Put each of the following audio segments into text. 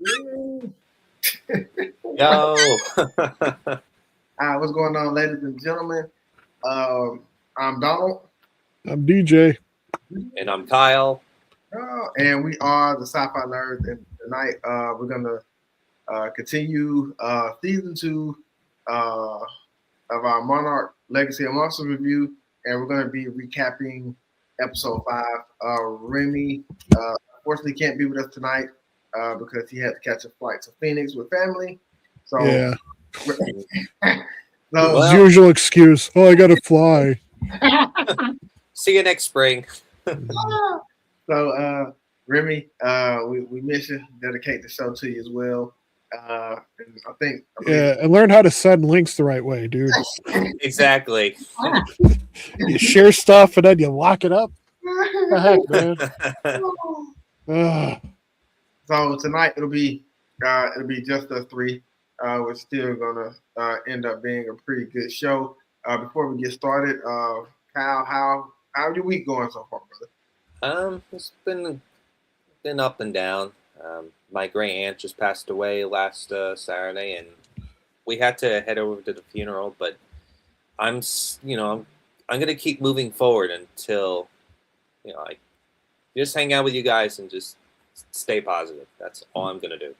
Yo. What's going on, ladies and gentlemen? I'm Donald. I'm DJ. And I'm Kyle. And we are the Sci-Fi Nerdz. And tonight we're going to continue season 2 of our Monarch Legacy of Monsters review. And we're going to be recapping episode 5. Remy unfortunately can't be with us tonight because he had to catch a flight to Phoenix with family. So, yeah. So, usual excuse. Oh, I got to fly. See you next spring. So, Remy, we miss you. Dedicate the show to you as well. And I think. And learn how to send links the right way, dude. Exactly. You share stuff and then you lock it up. What the heck, man? So tonight it'll be just us three. We're still gonna end up being a pretty good show. Before we get started, Kyle, how's your week going so far, brother? It's been up and down. My great aunt just passed away last Saturday, and we had to head over to the funeral. But I'm gonna keep moving forward until I just hang out with you guys and just stay positive. That's all I'm gonna do.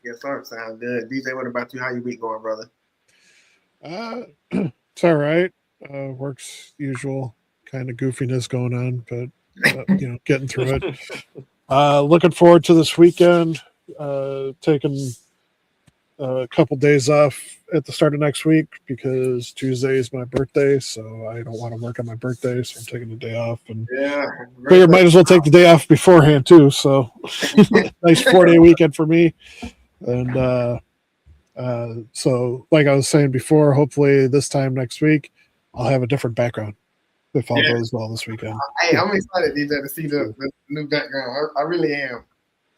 Yes, sir. Sounds good. DJ, what about you? How your week going, brother? It's all right. Works usual kind of goofiness going on, but getting through it. Looking forward to this weekend. Taking a couple days off at the start of next week because Tuesday is my birthday, so I don't want to work on my birthday, so I'm taking the day off. And figure might as well take the day off beforehand too. So nice 4-day weekend for me. And so like I was saying before, hopefully this time next week I'll have a different background if all goes well this weekend. Hey, I'm excited, DJ, to see the new background. I really am.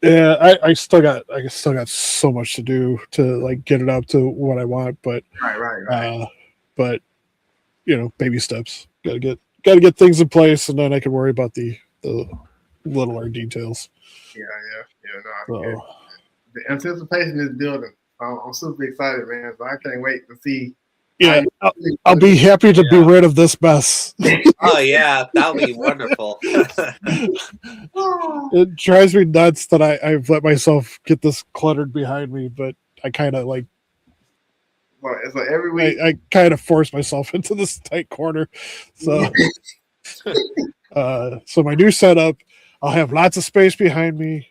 Yeah, I still got so much to do to like get it up to what I want, but right. But baby steps. Gotta get things in place, and then I can worry about the littler details. No, the anticipation is building. I'm super excited, man. So I can't wait to see. Yeah, I'll be happy to be rid of this mess. Oh yeah, that'll be wonderful. It drives me nuts that I've let myself get this cluttered behind me, but I kind of like. Well, it's like every week I kind of force myself into this tight corner. So, so my new setup, I'll have lots of space behind me,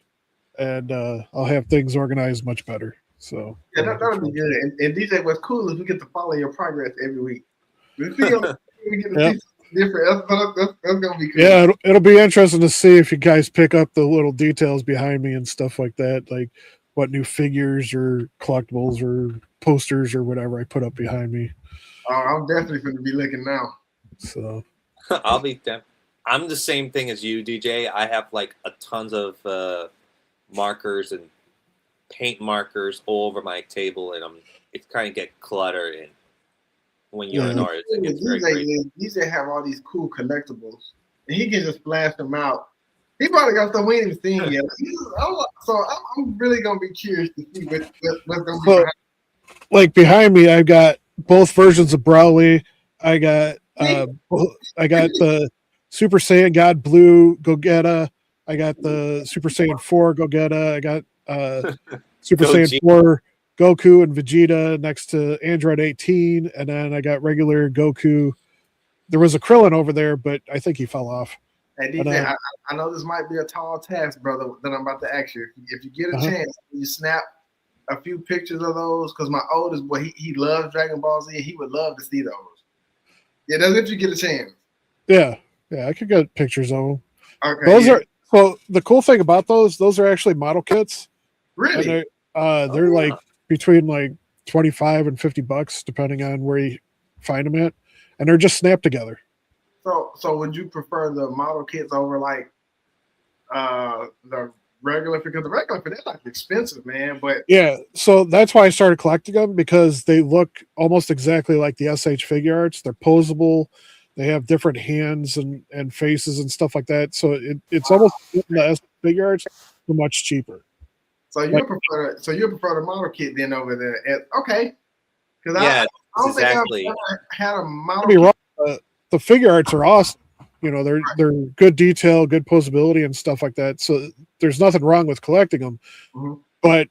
and I'll have things organized much better. So that'll be good. And DJ, what's cool is we get to follow your progress every week. We get to see different. That's gonna be cool. Yeah, it'll be interesting to see if you guys pick up the little details behind me and stuff like that, like what new figures or collectibles or posters or whatever I put up behind me. I'm definitely going to be looking now. So I'm the same thing as you, DJ. I have like a tons of markers and paint markers all over my table, and it's kind of get cluttered. And when you're an artist, it gets very crazy. DJ have all these cool collectibles, and he can just splash them out. He probably got stuff we ain't even seen yet. So I'm really gonna be curious to see what's gonna be behind. Like behind me, I've got both versions of Brawley. I got the Super Saiyan God Blue Gogeta. I got the Super Saiyan 4 Gogeta. I got Super Saiyan 4 Goku and Vegeta next to Android 18, and then I got regular Goku. There was a Krillin over there, but I think he fell off. Hey, DJ, I know this might be a tall task, brother, that I'm about to ask you. If you get a chance, you snap a few pictures of those, because my oldest boy, he loves Dragon Ball Z, and he would love to see those. Yeah, that's if you get a chance. Yeah, I could get pictures of them. Okay, those are well. The cool thing about those are actually model kits. Really? And they're like between like $25 and $50, depending on where you find them at, and they're just snapped together. So would you prefer the model kits over like the regular? Because the regular, they're like expensive, man. But yeah, so that's why I started collecting them, because they look almost exactly like the SH figure arts. They're posable. They have different hands and faces and stuff like that. So it's almost the SH figure arts for much cheaper. So you prefer the model kit then over there? Okay, because Yeah, I don't exactly. think I've ever had a model Don't be kit. wrong, the figure arts are awesome. You know, they're good detail, good posability, and stuff like that. So there's nothing wrong with collecting them. Mhm. But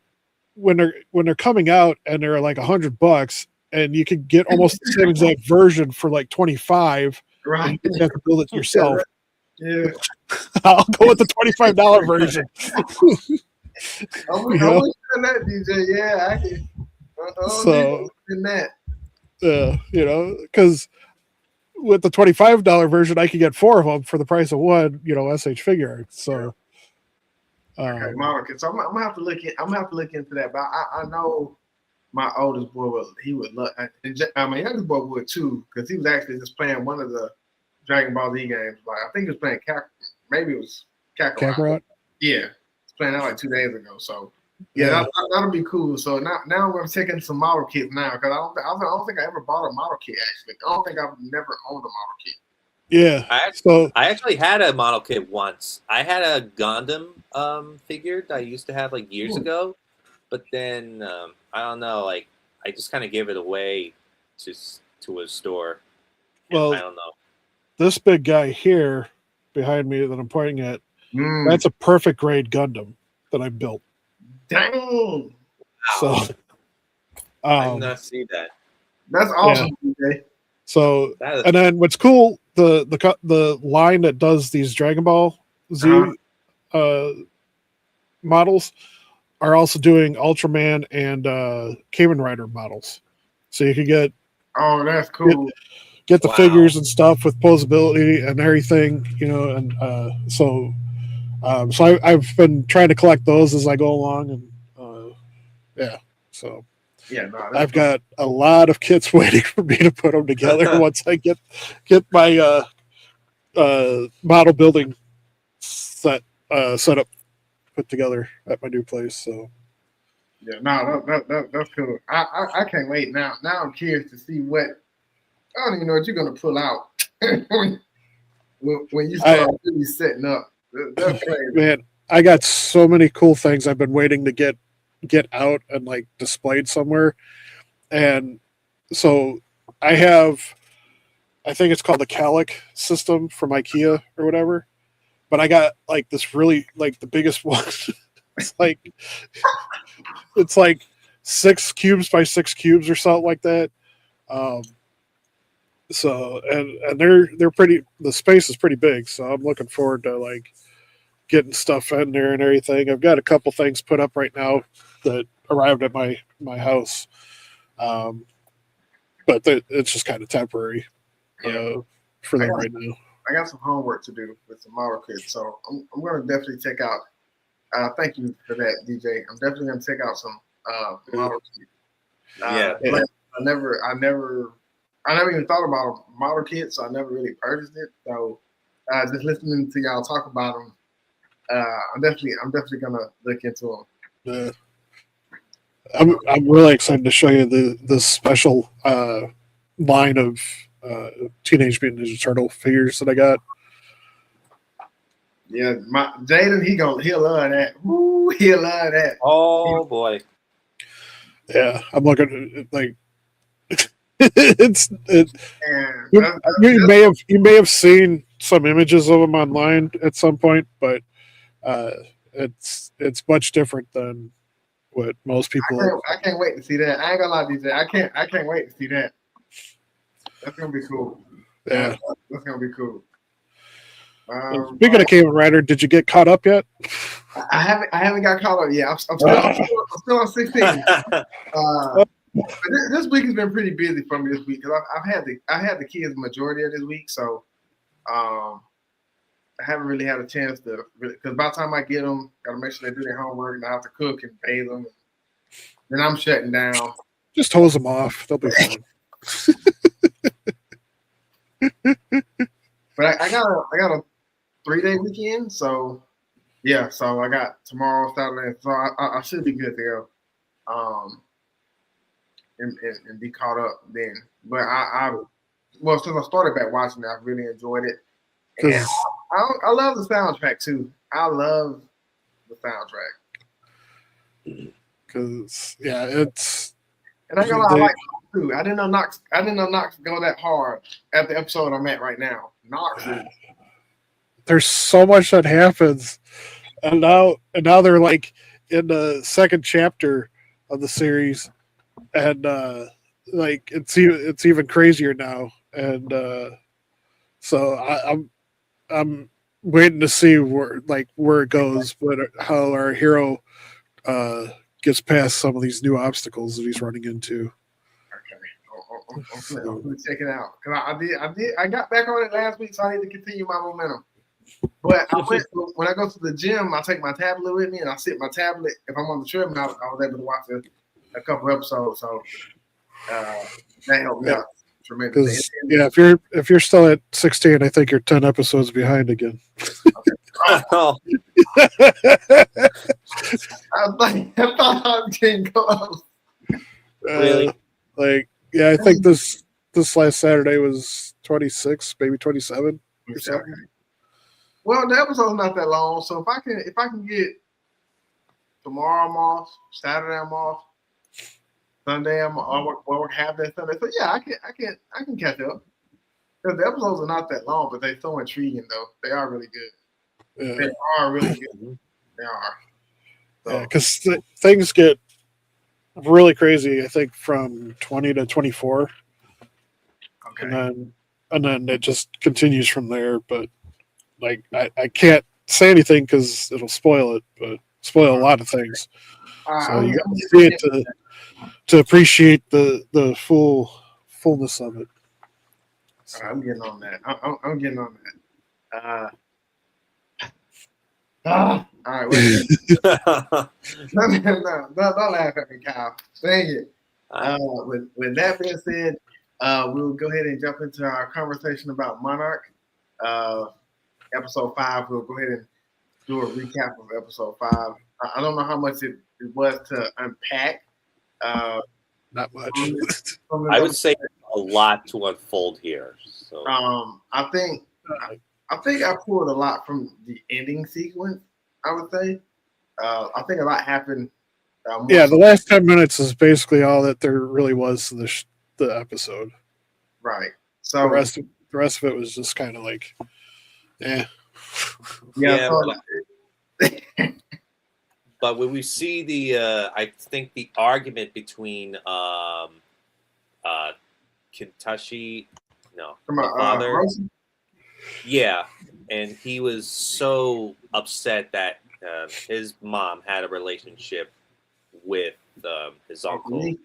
when they're coming out and they're like $100, and you can get almost the same exact version for like 25, and Right. you have to build it yourself. Yeah. I'll go with the $25 version. I'm You know? with you on that, DJ. Yeah, I can. So In that. you know, because with the $25 version, I could get 4 of them for the price of one, you know, SH figure art. So, Okay, model kit. So I'm gonna have to look in. I'm gonna have to look into that. But I know my oldest boy would love. My youngest boy would too, because he was actually just playing one of the Dragon Ball Z games. Like I think he was playing maybe it was Kakarot. Yeah, he was playing that like 2 days ago. So yeah, that'll be cool. So now I'm gonna check in some model kits now because I don't think I ever bought a model kit actually. I don't think I've never owned a model kit. Yeah. I actually had a model kit once. I had a Gundam figure that I used to have like years ago, but then I don't know, like I just kind of gave it away to a store. Well, I don't know. This big guy here behind me that I'm pointing at, that's a perfect grade Gundam that I built. Dang! So I did not see that. That's awesome, DJ. So and then what's cool, the line that does these Dragon Ball Z models are also doing Ultraman and Kamen Rider models. So you can get that's cool. Get the figures and stuff with posability and everything, you know, and so I've been trying to collect those as I go along, and so I've got a lot of kits waiting for me to put them together once I get my model building set up put together at my new place. So yeah, no, that's cool. I can't wait now. Now I'm curious to see what. I don't even know what you're gonna pull out when you start really setting up. That's crazy. Man, I got so many cool things I've been waiting to get out and like displayed somewhere. And so I think it's called the Calic system from IKEA or whatever. But I got like this really like the biggest one. it's like 6 cubes by 6 cubes or something like that. So and they're pretty. The space is pretty big, so I'm looking forward to like getting stuff in there and everything. I've got a couple things put up right now that arrived at my house, but it's just kind of temporary for them right now. I got some homework to do with some model kits, so I'm going to definitely check out. Thank you for that, DJ. I'm definitely going to check out some model kits. I never even thought about a model kit, so I never really purchased it. So just listening to y'all talk about them, I'm definitely gonna look into them. I'm really excited to show you the special line of Teenage Mutant Ninja Turtle figures that I got. Yeah, Jaden, he'll love that. Woo, he'll love that. Oh boy. Yeah, I'm looking at like. You may have seen some images of them online at some point, but it's much different than what most people. I can't wait to see that. I ain't gonna lie, DJ. I can't wait to see that. That's gonna be cool. Yeah, that's gonna be cool. Speaking of Kamen Rider, did you get caught up yet? I haven't got caught up yet. I'm still on 16. This week has been pretty busy for me this week because I had the kids the majority of this week, so I haven't really had a chance to. Because by the time I get them, gotta make sure they do their homework, and I have to cook and bathe them. Then I'm shutting down. Just hose them off; they'll be fine. But I got a 3-day weekend, so yeah. So I got tomorrow, Saturday, so I should be good to go. And be caught up then. But since I started back watching it, I really enjoyed it. And I love the soundtrack too. I love the soundtrack. Because it's. And I ain't gonna lie, I like Knox too. I didn't know Knox go that hard at the episode I'm at right now. Knox is There's so much that happens, and now they're like in the second chapter of the series, and like it's even crazier now, and so I'm waiting to see where it goes, but how our hero gets past some of these new obstacles that he's running into. okay. I'm gonna check it out because I got back on it last week, so I need to continue my momentum. But when I go to the gym, I take my tablet with me and I sit my tablet. If I'm on the treadmill, I was able to watch a couple episodes, so that helped me out tremendously. Yeah, if you're still at 16, I think you're 10 episodes behind again. Oh, I thought I was getting close. really? I think this last Saturday was 26, maybe 27 or something. Well, the episode's not that long, so if I can get tomorrow I'm off, Saturday I'm off, Sunday I work half that Sunday. So yeah, I can catch up. Because the episodes are not that long, but they're so intriguing though. They are really good. Yeah. They are really good. They are. So. Yeah, because things get really crazy. I think from 20 to 24, Okay. and then it just continues from there. But like I can't say anything because it'll spoil it, but spoil a lot of things. So you got to see it to appreciate the fullness of it. So. I'm getting on that. I'm getting on that. All right. Wait. no, don't laugh at me, Kyle. Dang it. With that being said, we'll go ahead and jump into our conversation about Monarch. Episode 5. We'll go ahead and do a recap of episode 5. I don't know how much it was to unpack. Not much. I would say a lot to unfold here. So I think I pulled a lot from the ending sequence. I would say. I think a lot happened. The last 10 minutes is basically all that there really was to the episode. Right. So the rest of it was just kind of like, yeah. But when we see I think the argument between Kintashi, the father, yeah, and he was so upset that his mom had a relationship with his uncle.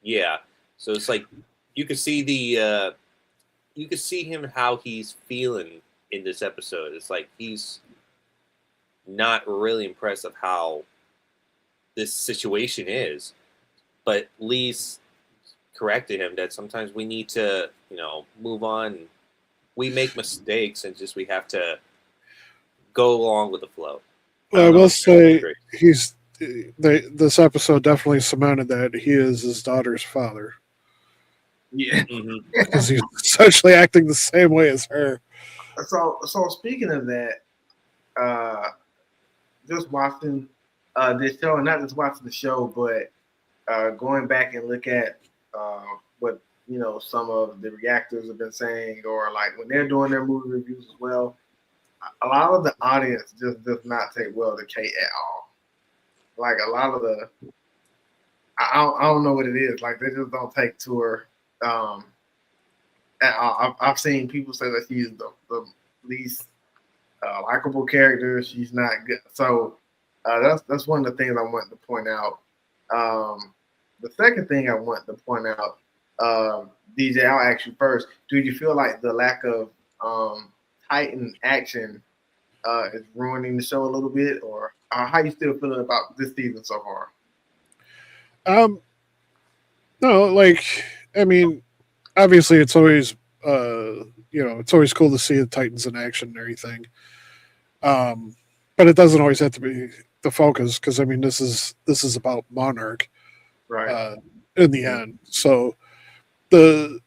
Yeah, so it's like you could see you could see him how he's feeling in this episode. It's like he's not really impressed of how this situation is, but Lee's corrected him that sometimes we need to, move on. We make mistakes and we have to go along with the flow. I will say this episode definitely cemented that he is his daughter's father. Yeah, because he's essentially acting the same way as her. So speaking of that, just watching this show, and not just watching the show, but going back and look at what some of the reactors have been saying, or like when they're doing their movie reviews as well. A lot of the audience just does not take well to Kate at all. Like a lot of I don't know what it is. Like they just don't take to her at all. I've seen people say that she's the least likable character. She's not good. So that's one of the things I want to point out. The second thing I want to point out, DJ, I'll ask you first. Do you feel like the lack of Titan action is ruining the show a little bit, or how you still feeling about this season so far? No, I mean, obviously it's always it's always cool to see the Titans in action and everything. But it doesn't always have to be the focus, because I mean this is about Monarch, right? In the end. So the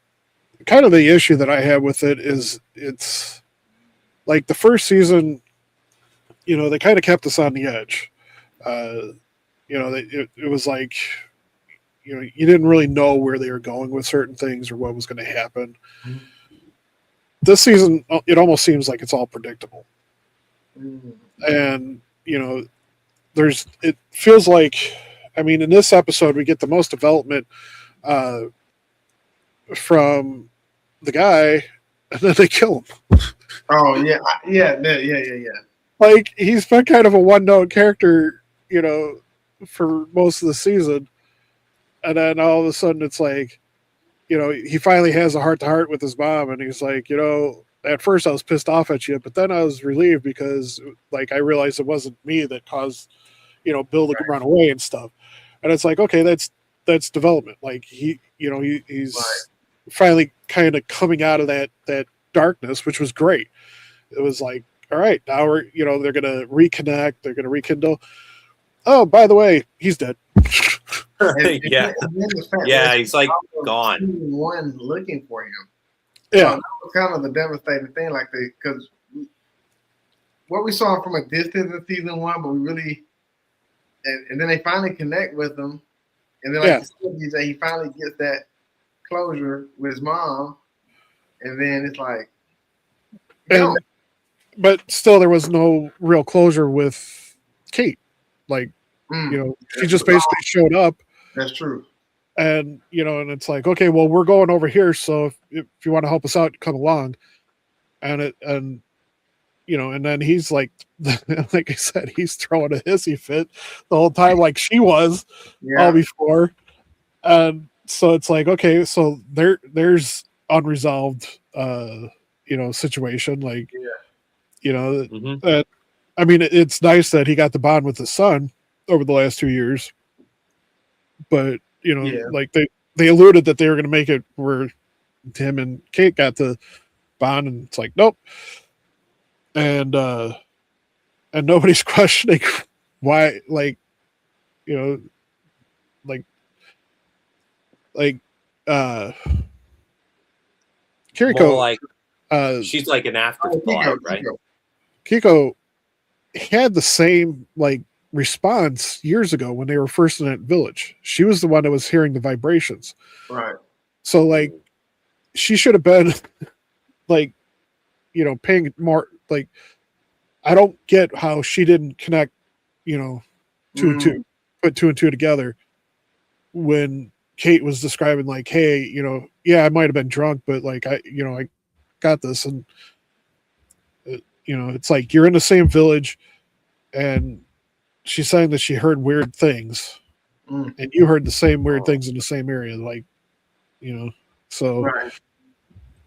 kind of the issue that I have with it is it's like the first season, they kind of kept us on the edge. it was like, you didn't really know where they were going with certain things or what was going to happen. This season, it almost seems like it's all predictable. And, it feels like, in this episode, we get the most development from the guy, and then they kill him. Oh, yeah. Yeah. Like, he's been kind of a one-note character, for most of the season. And then all of a sudden it's like, he finally has a heart-to-heart with his mom, and he's like, at first I was pissed off at you, but then I was relieved because, like, I realized it wasn't me that caused, Bill to run away and stuff. And it's like, okay, that's development. Like, he's finally kind of coming out of that darkness, which was great. It was like, all right, now we're, they're going to reconnect, they're going to rekindle. Oh, by the way, he's dead. Yeah, he's like gone. One looking for him. Yeah, that was kind of the devastating thing, like because what we saw from a distance in season 1, but we really, and then they finally connect with him, and then you say, he finally gets that closure with his mom, and then it's like, but still, there was no real closure with Kate. Like, she just basically showed up. That's true. And, and it's like, okay, well, we're going over here. So if you want to help us out, come along. And then he's like, like I said, he's throwing a hissy fit the whole time, like she was all before. And so it's like, okay, so there's unresolved, situation. Like, it's nice that he got the bond with his son over the last 2 years, but like they alluded that they were going to make it where him and Kate got the bond, and it's like, nope. And nobody's questioning why, like Kiriko, more like she's like an afterthought, right? Kiko had the same like response years ago when they were first in that village. She was the one that was hearing the vibrations. Right. So like she should have been like, paying more. Like, I don't get how she didn't connect, two and two, put 2 and 2 together when Kate was describing like, hey, I might have been drunk, but like I got this. And it's like you're in the same village, and she's saying that she heard weird things, and you heard the same weird things in the same area, like, so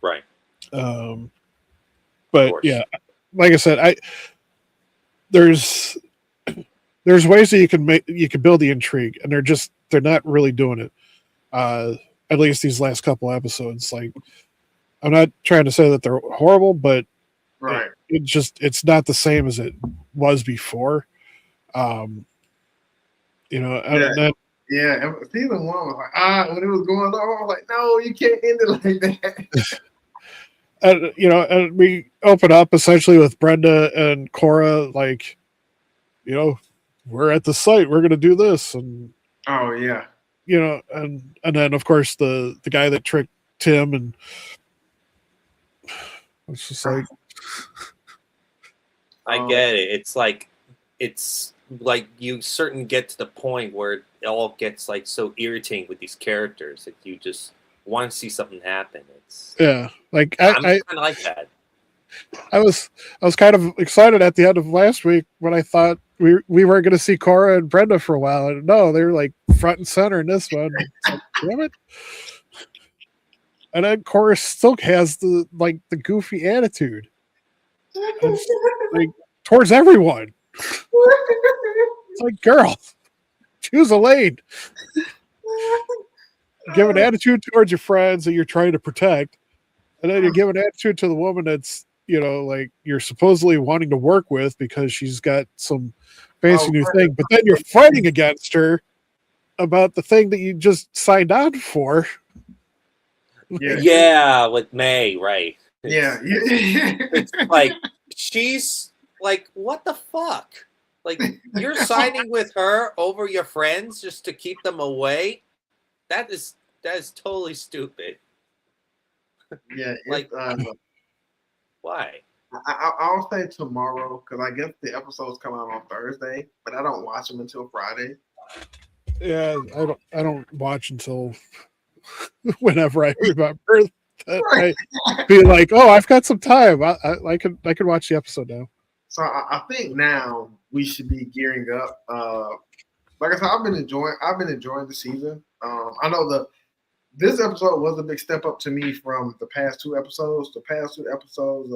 right. But yeah, like I said, there's ways that you can build the intrigue, and they're not really doing it. At least these last couple episodes. Like, I'm not trying to say that they're horrible, but it's not the same as it was before. And season 1 was like, when it was going on, I was like, no, you can't end it like that. And we open up essentially with Brenda and Cora, like, we're at the site, we're gonna do this, and and then of course the guy that tricked Tim, and it's just like, I get it. It's like you certain get to the point where it all gets like so irritating with these characters that you just want to see something happen. It's like I'm kind of like that. I was kind of excited at the end of last week when I thought we were going to see Cora and Brenda for a while, and no, they're like front and center in this one. Like, damn it! And then Cora still has the goofy attitude, like towards everyone. It's like, girl, choose a lane. Give an attitude towards your friends that you're trying to protect, and then you give an attitude to the woman that's, like you're supposedly wanting to work with because she's got some fancy new thing, but then you're fighting against her about the thing that you just signed on for. Yeah, with May, right? It's like she's like, what the fuck? Like, you're siding with her over your friends just to keep them away. That is totally stupid. Yeah, Like, it's, why? I'll say tomorrow because I guess the episodes come out on Thursday, but I don't watch them until Friday. Yeah, I don't watch until whenever I remember that I be like, oh, I've got some time. I could watch the episode now. So I think now we should be gearing up. Like I said, I've been enjoying the season. I know this episode was a big step up to me from the past two episodes. The past two episodes,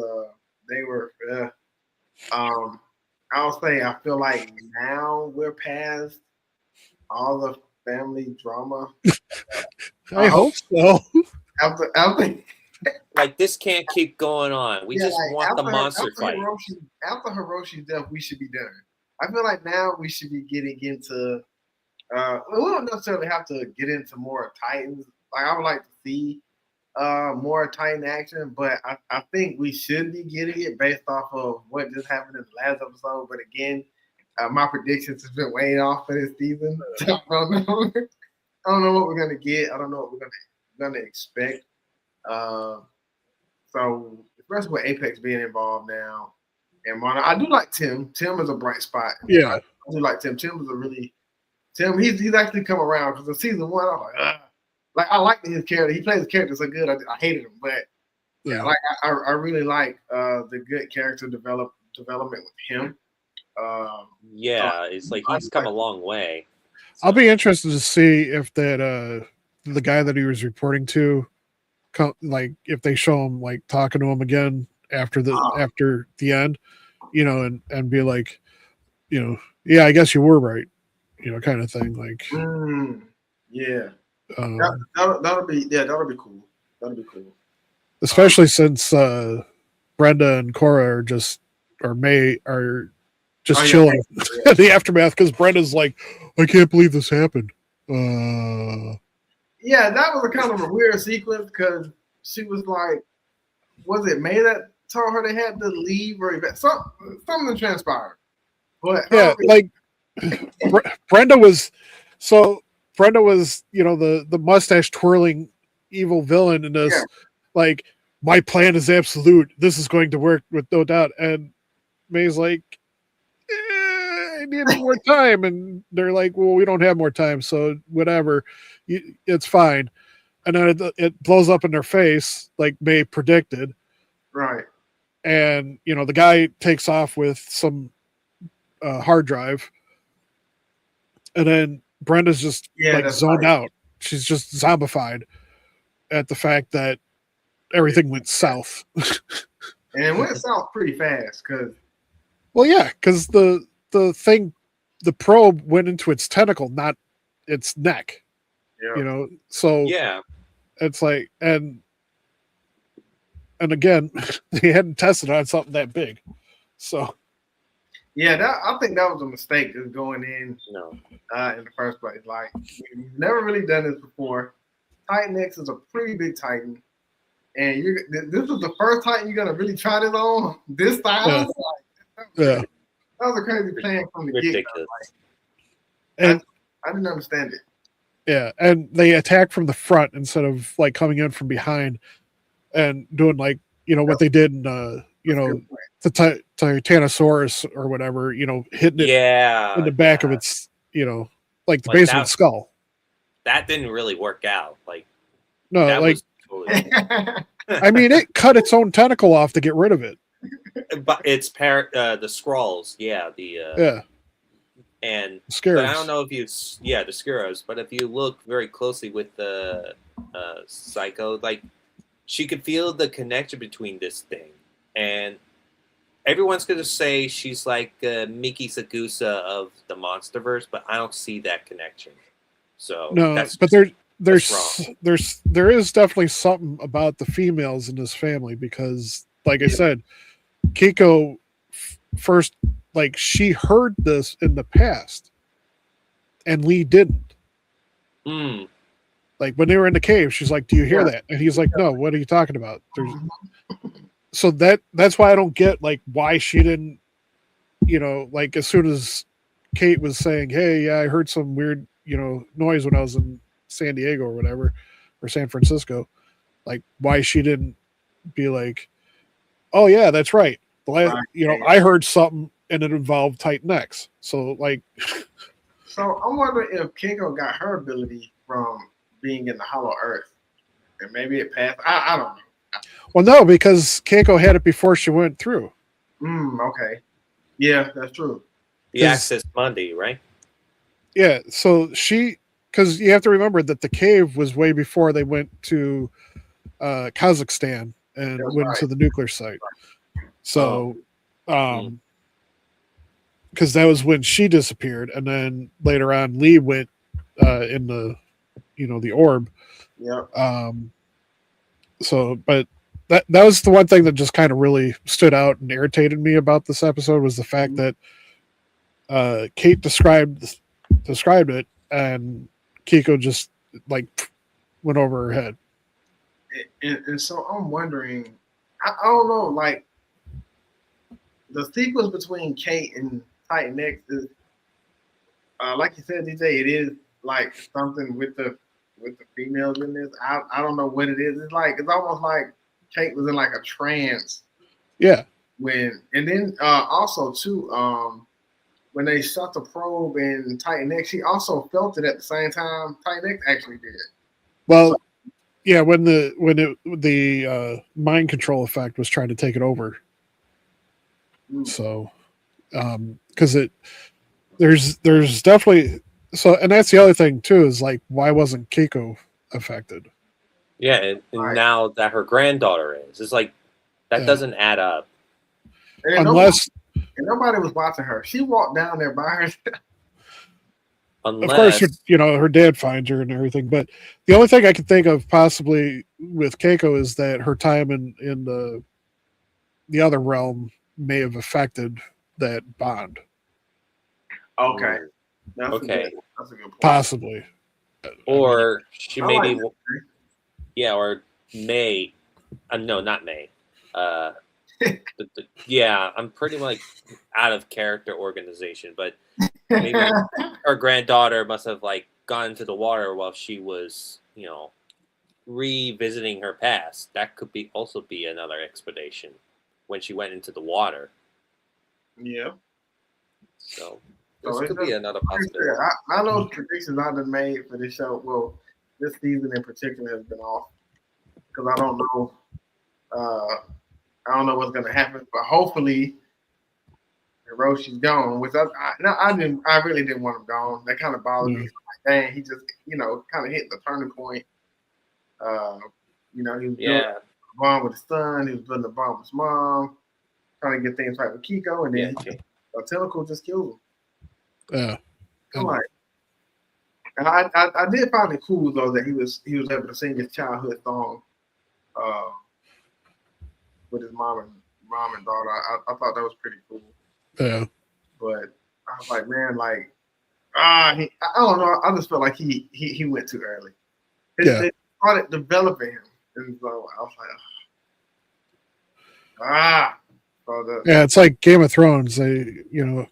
they were. I'll say I feel like now we're past all the family drama. I hope so. After Like, this can't keep going on. We just want the monster fight. After Hiroshi's death, we should be done. I feel like now we should be getting into. We don't necessarily have to get into more Titans. Like I would like to see more Titan action, but I think we should be getting it based off of what just happened in the last episode. But again, my predictions have been way off for this season. So I don't know. I don't know what we're gonna get. I don't know what we're gonna expect. So especially with Apex being involved now, and Monarch, I do like Tim. Tim is a bright spot. Yeah, I do like Tim. Tim is a really Tim. He's actually come around because in season one I was like I liked his character. He plays his character so good. I hated him, but yeah, like I really like the good character development with him. Yeah, it's like he's come a long way. So. I'll be interested to see if that the guy that he was reporting to, like if they show him like talking to him again after the end, you know, and be like, you know, yeah, I guess you were right, you know, kind of thing. Like, yeah, that'll be cool. That'll be cool. Especially since Brenda and Cora are chilling in the aftermath because Brenda's like, I can't believe this happened. Yeah, that was a kind of a weird sequence because she was like, was it May that told her they had to leave or something transpired? But yeah, like Brenda was, you know, the mustache twirling evil villain in this, like, my plan is absolute. This is going to work with no doubt. And May's like, I need more time. And they're like, well, we don't have more time. So whatever, it's fine. And then it blows up in their face like May predicted. Right. And, you know, the guy takes off with some hard drive. And then Brenda's just zoned out. She's just zombified at the fact that everything went south. And it went south pretty fast because the thing, the probe went into its tentacle, not its neck. Yeah. You know, so yeah, it's like, and again, they hadn't tested on something that big, so yeah, I think that was a mistake just going in in the first place. Like, we've never really done this before. Titan X is a pretty big Titan, and this was the first Titan you're gonna really try this on this style. Yeah. That was a crazy plan from the get-go. And I didn't understand it. Yeah, and they attack from the front instead of like coming in from behind and doing like, you know, what they did in you know, the Titanosaurus or whatever, you know, hitting it in the back of its, you know, like the base of its skull. That didn't really work out. Like, no, like I mean, it cut its own tentacle off to get rid of it. But it's the scrolls, and Scarabs. But I don't know if the Scarabs. But if you look very closely with the Psycho, like, she could feel the connection between this thing, and everyone's gonna say she's like Miki Sakusa of the MonsterVerse, but I don't see that connection. So no, but there is definitely something about the females in this family because, like I said, Kiko first, like, she heard this in the past and Lee didn't. Like, when they were in the cave, she's like, do you hear that? And he's like, no, what are you talking about? So that's why I don't get like why she didn't like as soon as Kate was saying, "Hey, yeah, I heard some weird, noise when I was in San Diego or whatever, or San Francisco," like why she didn't be like, "Oh yeah, that's right. Right. I heard something and it involved Titan X." So like, So I'm wondering if Keiko got her ability from being in the Hollow Earth, and maybe it passed. I don't know. well, no, because Keiko had it before she went through. Okay. Yeah, that's true. The Access Monday, right? Yeah, so because you have to remember that the cave was way before they went to Kazakhstan and That's went right. to the nuclear site. So, Mm. because that was when she disappeared, and then later on, Lee went in the orb. Yep. So, but that was the one thing that just kind of really stood out and irritated me about this episode was the fact that Kate described it, and Kiko just like went over her head. And so I'm wondering, I don't know, like the sequence between Kate and Titan X is, like you said, DJ, it is like something with the females in this. I don't know what it is. It's almost like Kate was in like a trance. Yeah. And then also too, when they shot the probe in Titan X, she also felt it at the same time Titan X actually did. Well, yeah, when the mind control effect was trying to take it over. So, because there's definitely and that's the other thing too is like why wasn't Keiko affected? Yeah, and now that her granddaughter is, it's like that doesn't add up. Unless nobody was watching her, she walked down there by herself. Of course, her dad finds her and everything. But the only thing I can think of possibly with Keiko is that her time in the other realm may have affected that bond. Okay. That's a good point. Possibly. Or she maybe, or May. No, not May. Yeah, I'm pretty much out of character organization, but maybe her granddaughter must have like gone into the water while she was, revisiting her past. That could also be another explanation when she went into the water. Yeah. So this could be another possibility. I know predictions I've been made for this show. Well, this season in particular has been off because I don't know. I don't know what's going to happen, but hopefully, Hiroshi's gone. Which I really didn't want him gone. That kind of bothered me. Like, dang, he just kind of hit the turning point. He was building a bond with his son. He was building a bond with his mom, trying to get things right with Kiko, and then a tentacle just killed him. Yeah. I'm like, I did find it cool though that he was able to sing his childhood song with his mom and daughter. I thought that was pretty cool. Yeah. But I was like, man, I don't know. I just felt like he went too early. They started developing him, and so I was like, yeah, it's like Game of Thrones. They,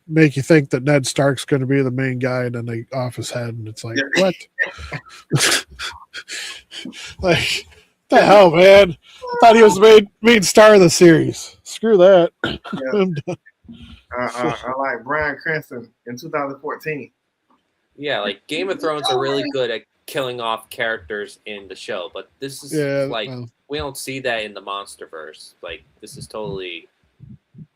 make you think that Ned Stark's going to be the main guy, and then they off his head, and it's like, what? Like, what the hell, man? I thought he was the main star of the series. Screw that. I like Bryan Cranston in 2014. Yeah, like Game of Thrones are really good at killing off characters in the show, but this is we don't see that in the MonsterVerse. Like, this is totally.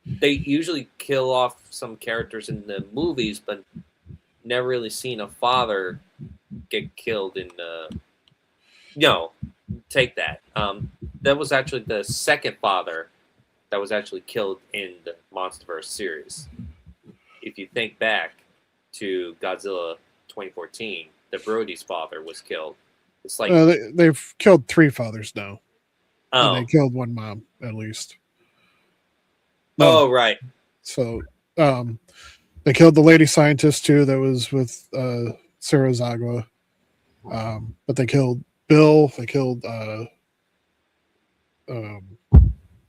They usually kill off some characters in the movies, but never really seen a father get killed in the. No, take that. That was actually the second father that was actually killed in the MonsterVerse series. If you think back to Godzilla 2014, the Brody's father was killed. It's like they've killed 3 fathers now. Oh, and they killed 1 mom at least. No. Oh, right. So, they killed the lady scientist too. That was with Sarazawa. But they killed Bill. They killed.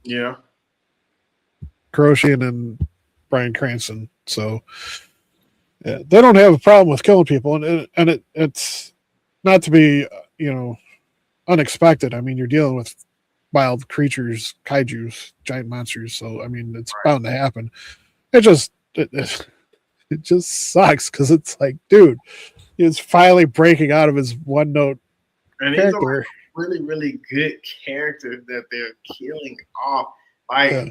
Yeah. Kuroshi, and then Bryan Cranston. So yeah, they don't have a problem with killing people, and it's not to be unexpected. I mean, you're dealing with wild creatures, kaiju's, giant monsters. So I mean, it's bound to happen. It just sucks because it's like, dude, he's finally breaking out of his one note And these are character. like really, really good characters that they're killing off. Like Yeah.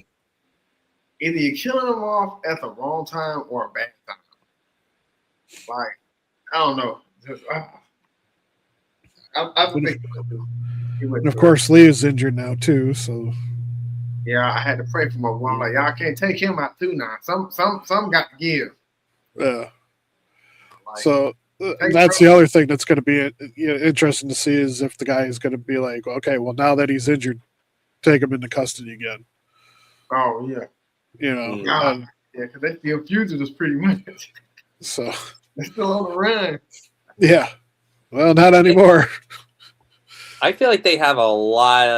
either you're killing them off at the wrong time or a bad time. Like, I don't know. Just, I think he went And of through it. course, Lee is injured now too. So Yeah, I had to pray for my one. Like, y'all can't take him out too now. Some got to give. yeah. Like, So take that's Bro- the other thing that's going to be interesting to see is if the guy is going to be like, okay, well now that he's injured, take him into custody again. Oh yeah, Mm. yeah, because they still fugitives pretty much. So They're still on the run. yeah, well, not anymore. I feel like they have a lot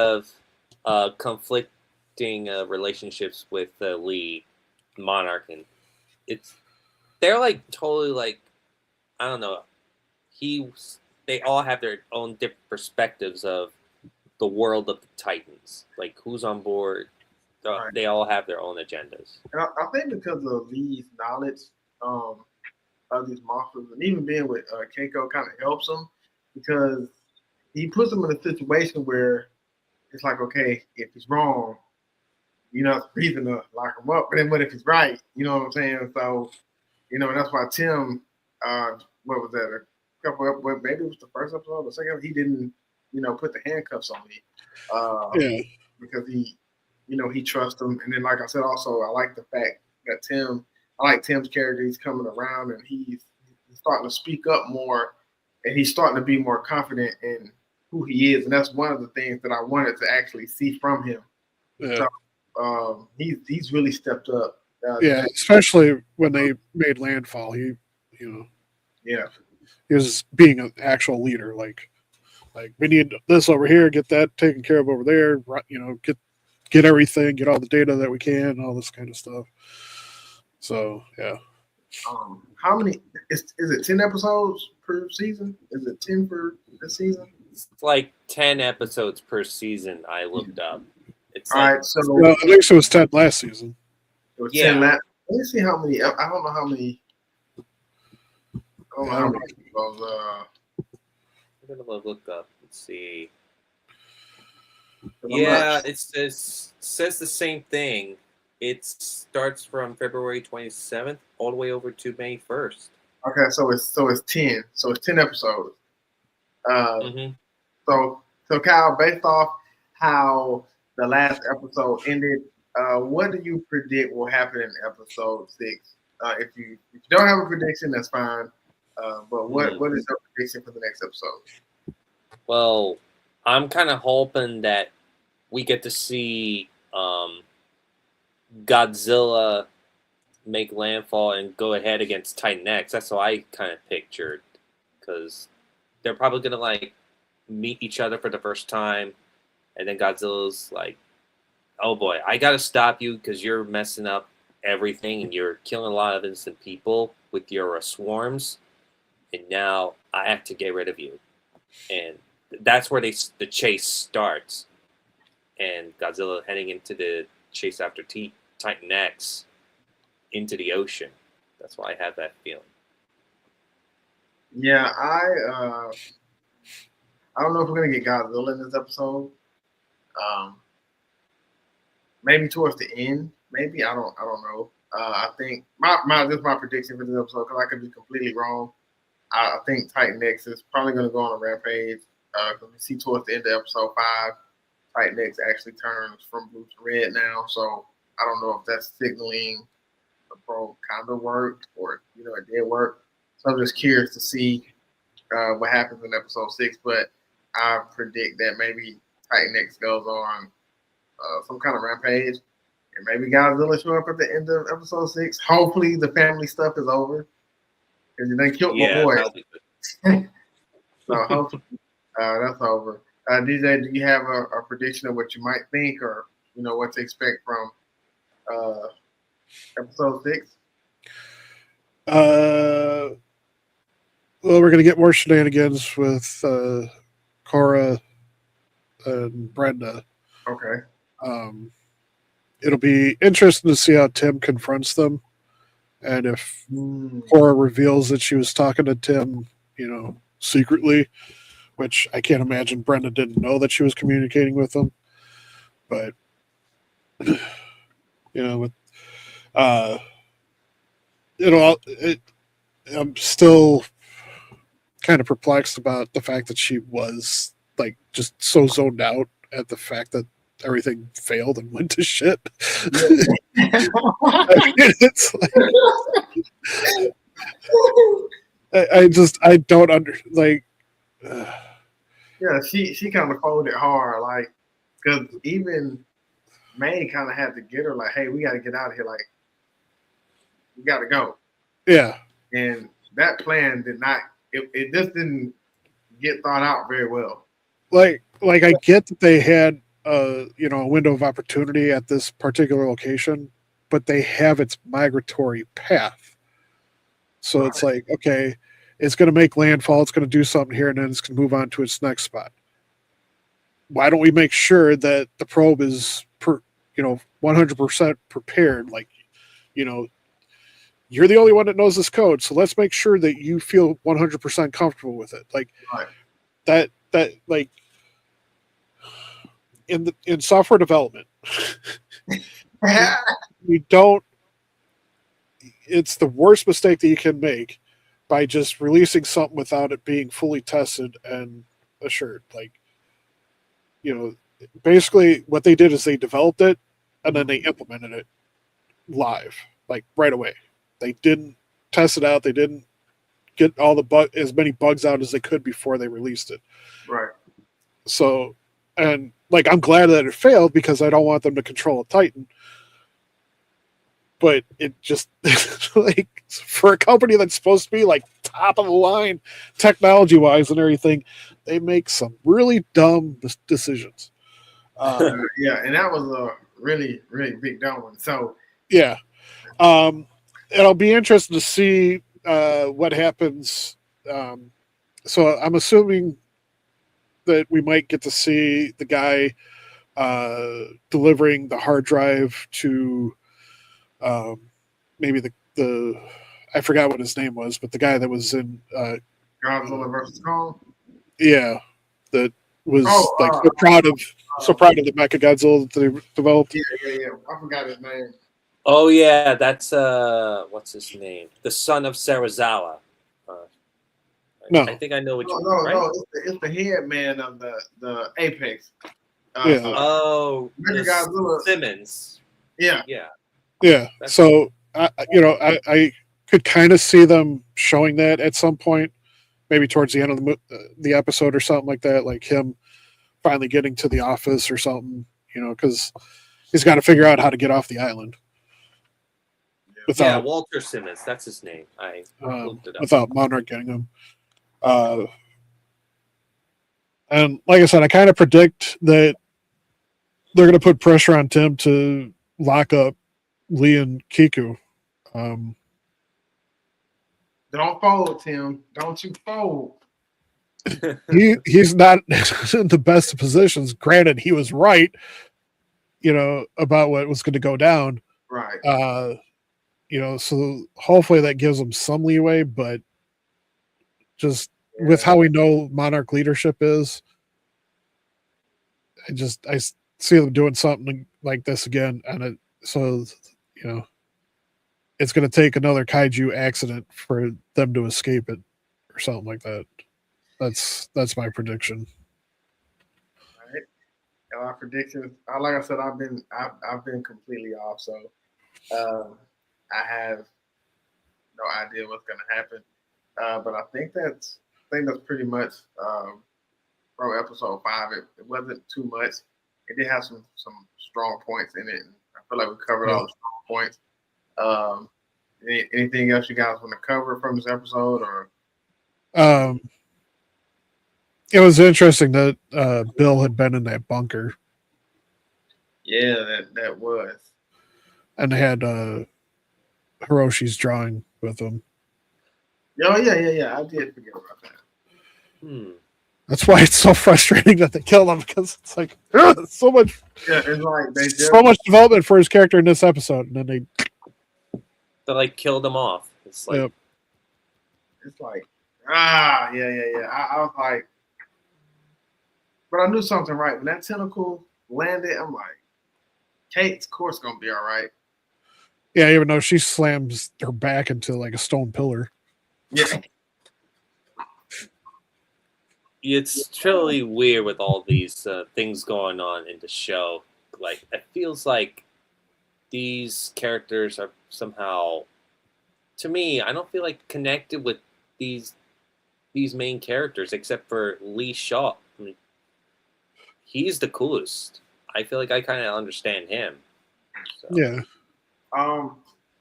of conflicting relationships with Lee, Monarch, and they're like totally like, I don't know. They all have their own different perspectives of the world of the Titans. Like who's on board. Right. They all have their own agendas. And I think because of Lee's knowledge of these monsters, and even being with Keiko kind of helps him because he puts him in a situation where it's like, okay, if he's wrong, you're not reason to lock him up. But then, what if he's right? You know what I'm saying? So, and that's why Tim, what was that? A couple of, well, maybe it was the first episode, the second, he didn't, put the handcuffs on me Yeah, because he trusts him. And then, like I said, also I like the fact that I like Tim's character. He's coming around and he's starting to speak up more, and he's starting to be more confident in who he is. And that's one of the things that I wanted to actually see from him. yeah, So he's really stepped up. yeah. Especially when they made landfall, he Yeah. he was being an actual leader. Like we need this over here, get that taken care of over there. Get everything, get all the data that we can, all this kind of stuff. So yeah. How many is it 10 episodes per season? Is it 10 for this season? It's like 10 episodes per season. I looked up. It's All like, right, so Well, at least it was 10 last season. it was Yeah. 10 last. Let me see how many. I don't know how many. I don't know how many episodes. I'm gonna look up. Let's see. 'Cause I'm Yeah, not- it says the same thing. It starts from February 27th all the way over to May 1st. Okay, so it's 10. So it's 10 episodes. Mm-hmm. So Kyle, based off how the last episode ended, what do you predict will happen in episode 6? If you don't have a prediction, that's fine. But what is your prediction for the next episode? Well, I'm kind of hoping that we get to see Godzilla make landfall and go ahead against Titan X. That's what I kind of pictured, because they're probably gonna like meet each other for the first time, and then Godzilla's like, "Oh boy, I gotta stop you because you're messing up everything and you're killing a lot of innocent people with your swarms, and now I have to get rid of you." And that's where the chase starts, and Godzilla heading into the chase after Titan X into the ocean. That's why I have that feeling. Yeah, I don't know if we're gonna get Godzilla in this episode. Maybe towards the end. Maybe I don't know. I think this is my prediction for this episode because I could be completely wrong. I think Titan X is probably going to go on a rampage because we see towards the end of episode 5, Titan X actually turns from blue to red now. So I don't know if that's signaling the pro kind of worked or it did work. So I'm just curious to see what happens in episode 6. But I predict that maybe Titan X goes on some kind of rampage, and maybe Godzilla show up at the end of episode 6. Hopefully the family stuff is over because you done killed my boy. That'll be good. So hopefully that's over. DJ, do you have a prediction of what you might think or what to expect from Episode 6. Well, we're gonna get more shenanigans with Cora and Brenda. Okay. It'll be interesting to see how Tim confronts them, and if Mm. Cora reveals that she was talking to Tim, secretly, which I can't imagine Brenda didn't know that she was communicating with him. But with I'm still kind of perplexed about the fact that she was like just so zoned out at the fact that everything failed and went to shit. It's like I don't Yeah, she kind of folded hard, like, because even May kind of had to get her, like, hey, we got to get out of here, like, we got to go. Yeah, and that plan did not. It just didn't get thought out very well. Like I get that they had a window of opportunity at this particular location, but they have its migratory path. So Right. It's like, okay, it's going to make landfall, it's going to do something here, and then it's going to move on to its next spot. Why don't we make sure that the probe is 100% prepared? Like, you're the only one that knows this code, so let's make sure that you feel 100% comfortable with it. Like Right. that like in software development, you don't. It's the worst mistake that you can make by just releasing something without it being fully tested and assured. Like, basically what they did is they developed it and then they implemented it live, like right away. They didn't test it out. They didn't get as many bugs out as they could before they released it. Right. So, and like, I'm glad that it failed because I don't want them to control a Titan. But it just like, for a company that's supposed to be like top of the line technology wise and everything, they make some really dumb decisions. Yeah, and that was a really, really big dumb one. So yeah. It'll be interesting to see what happens. So I'm assuming that we might get to see the guy delivering the hard drive to maybe the I forgot what his name was, but the guy that was in Godzilla versus Kong. Yeah, that was so proud of the Mechagodzilla that they developed. Yeah. I forgot his name. Oh yeah, that's what's his name? The son of Sarazawa. No, I think I know what you No, mean, right? it's the head man of the Apex. Mechagodzilla Simmons. Yeah. So I could kind of see them showing that at some point, maybe towards the end of the episode or something like that, like him finally getting to the office or something, because he's got to figure out how to get off the island. Walter Simmons, that's his name. I looked it up. Without Monarch getting him. And like I said, I kind of predict that they're going to put pressure on Tim to lock up Lee and Kiku. Don't fold, Tim. Don't you fold. He's not in the best of positions. Granted, he was right, about what was going to go down. Right. So hopefully that gives him some leeway, but just with how we know Monarch leadership is, I see them doing something like this again, and it's going to take another kaiju accident for them to escape it, or something like that. That's my prediction. All right. Our predictions. Like I said, I've been completely off, so I have no idea what's going to happen. But I think that's pretty much from episode 5. It wasn't too much. It did have some strong points in it. I feel like we covered all the strong points. Anything else you guys want to cover from this episode, or? It was interesting that Bill had been in that bunker. Yeah, that was. And had Hiroshi's drawing with him. Oh yeah. I did forget about that. That's why it's so frustrating that they killed him, because it's like so much. Yeah, it's like they so much development for his character in this episode, and then they like killed him off. It's like, yep. It's like, yeah. I was like, but I knew something right when that tentacle landed. I'm like, Kate's course gonna be all right. Yeah, even though she slams her back into like a stone pillar. Yeah. It's really weird with all these things going on in the show. Like, it feels like these characters are somehow, to me, I don't feel like connected with these main characters except for Lee Shaw. I mean, he's the coolest. I feel like I kind of understand him. So. Yeah.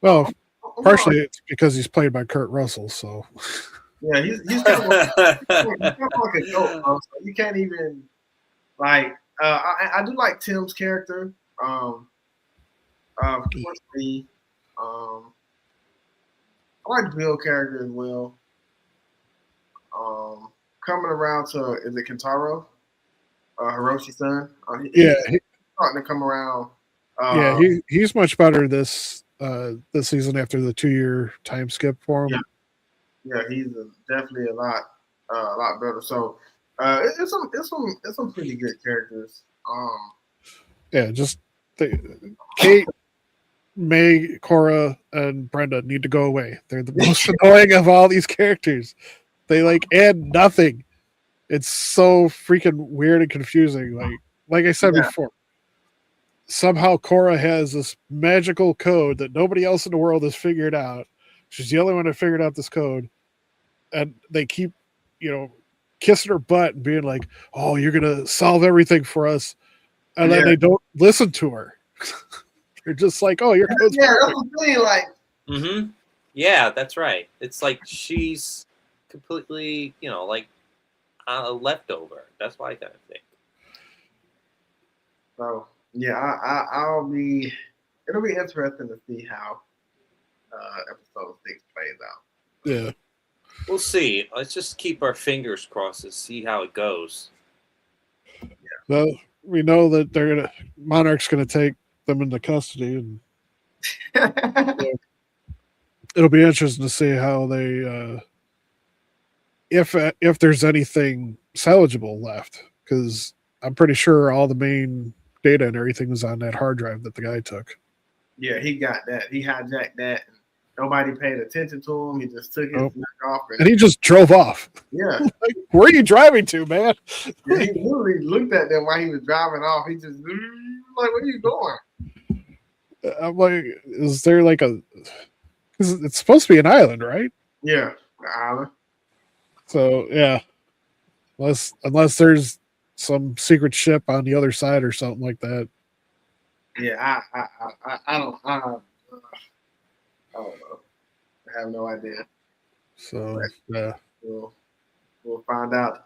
Well, partially it's because he's played by Kurt Russell, so. Yeah, he's kind of like a joke, so you can't even like. I do like Tim's character. Of course, I like Bill's character as well. Coming around to, is it Kentaro? Hiroshi's son. He's starting to come around. He's much better this season after the 2-year time skip for him. Yeah, he's definitely a lot better. So it's some pretty good characters. Kate, May, Cora, and Brenda need to go away. They're the most annoying of all these characters. They like add nothing. It's so freaking weird and confusing. Like I said before, somehow Cora has this magical code that nobody else in the world has figured out. She's the only one that figured out this code. And they keep, kissing her butt and being like, oh, you're going to solve everything for us. And then they don't listen to her. They're just like, oh, your code's that's the thing, like. Mm-hmm. Yeah, that's right. It's like she's completely, like a leftover. That's why I kind of think. So, yeah, it'll be interesting to see how episode 6 plays out. Yeah. We'll see. Let's just keep our fingers crossed and see how it goes. Yeah. Well, we know that Monarch's gonna take them into custody, and it'll be interesting to see how they if there's anything salvageable left, because I'm pretty sure all the main data and everything was on that hard drive that the guy took. Yeah, he got that. He hijacked that. Nobody paid attention to him. He just took his neck off. And he just drove off. Yeah. Like, where are you driving to, man? Yeah, he literally looked at them while he was driving off. He just like, where are you going? I'm like, is there like it's supposed to be an island, right? Yeah, the island. So, yeah. Unless there's some secret ship on the other side or something like that. Yeah, I don't know. I have no idea. So, yeah. We'll find out.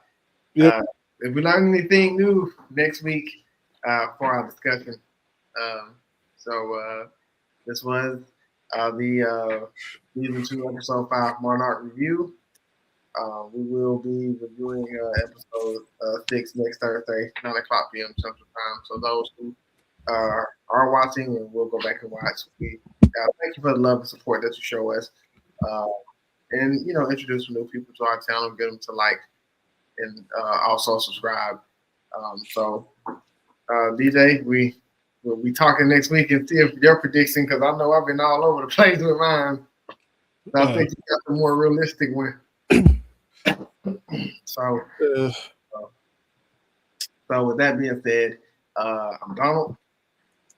Yep. If we learn anything new next week for our discussion. This was the season 2, episode 5 Monarch review. We will be reviewing episode 6 next Thursday, 9 o'clock p.m. Central Time. So those who are watching and we'll go back and watch, we thank you for the love and support that you show us. And introduce new people to our channel, get them to like and also subscribe. DJ, we'll be talking next week and see if your prediction, because I know I've been all over the place with mine. So I think you got the more realistic one. So with that being said, I'm Donald.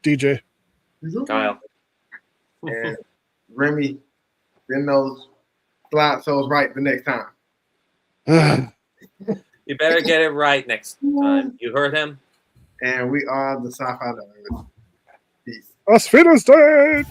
DJ. Kyle. And Remy, then those slide shows right the next time. You better get it right next time. You heard him? And we are the Sci-Fi Nerdz. Peace. Auf Wiedersehen!